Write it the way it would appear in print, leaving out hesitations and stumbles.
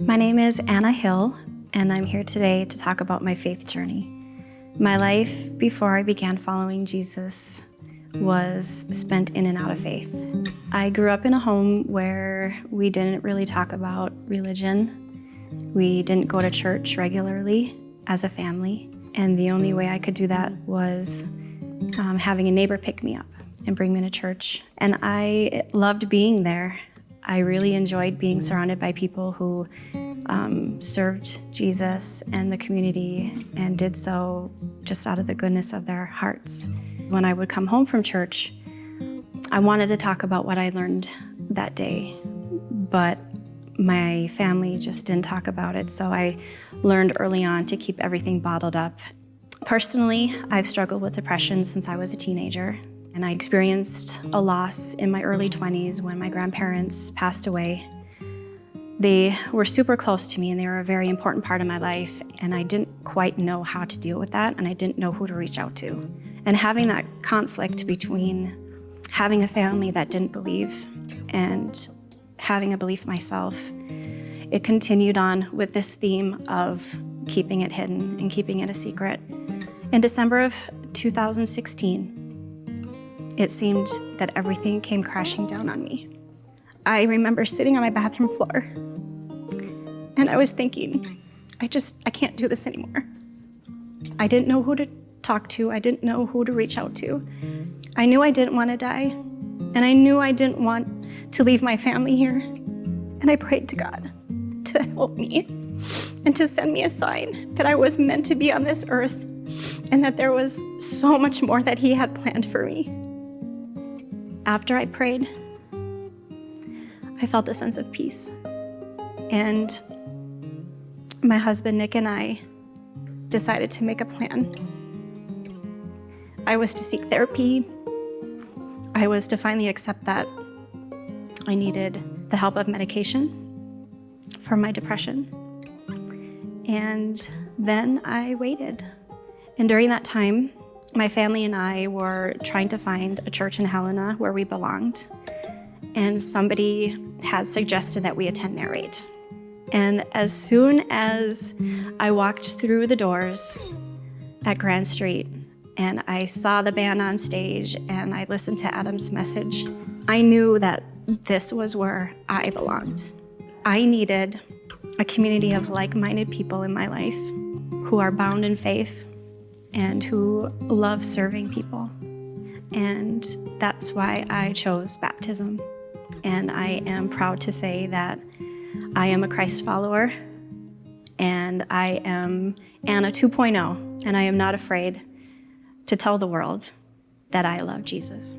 My name is Anna Hill, and I'm here today to talk about my faith journey. My life before I began following Jesus was spent in and out of faith. I grew up in a home where we didn't really talk about religion. We didn't go to church regularly as a family, and the only way I could do that was having a neighbor pick me up and bring me to church. And I loved being there. I really enjoyed being surrounded by people who served Jesus and the community and did so just out of the goodness of their hearts. When I would come home from church, I wanted to talk about what I learned that day, but my family just didn't talk about it, so I learned early on to keep everything bottled up. Personally, I've struggled with depression since I was a teenager, and I experienced a loss in my early 20s when my grandparents passed away. They were super close to me, and they were a very important part of my life, and I didn't quite know how to deal with that, and I didn't know who to reach out to. And having that conflict between having a family that didn't believe and having a belief myself, it continued on with this theme of keeping it hidden and keeping it a secret. In December of 2016, it seemed that everything came crashing down on me. I remember sitting on my bathroom floor, and I was thinking, I can't do this anymore. I didn't know who to talk to. I didn't know who to reach out to. I knew I didn't want to die, and I knew I didn't want to leave my family here. And I prayed to God to help me and to send me a sign that I was meant to be on this earth and that there was so much more that He had planned for me. After I prayed, I felt a sense of peace. And my husband, Nick, and I decided to make a plan. I was to seek therapy. I was to finally accept that I needed the help of medication for my depression. And then I waited. And during that time, my family and I were trying to find a church in Helena where we belonged. And somebody had suggested that we attend Narrate. And as soon as I walked through the doors at Grand Street and I saw the band on stage and I listened to Adam's message, I knew that this was where I belonged. I needed a community of like-minded people in my life who are bound in faith and who love serving people. And that's why I chose baptism. And I am proud to say that I am a Christ follower, and I am Anna 2.0, and I am not afraid to tell the world that I love Jesus.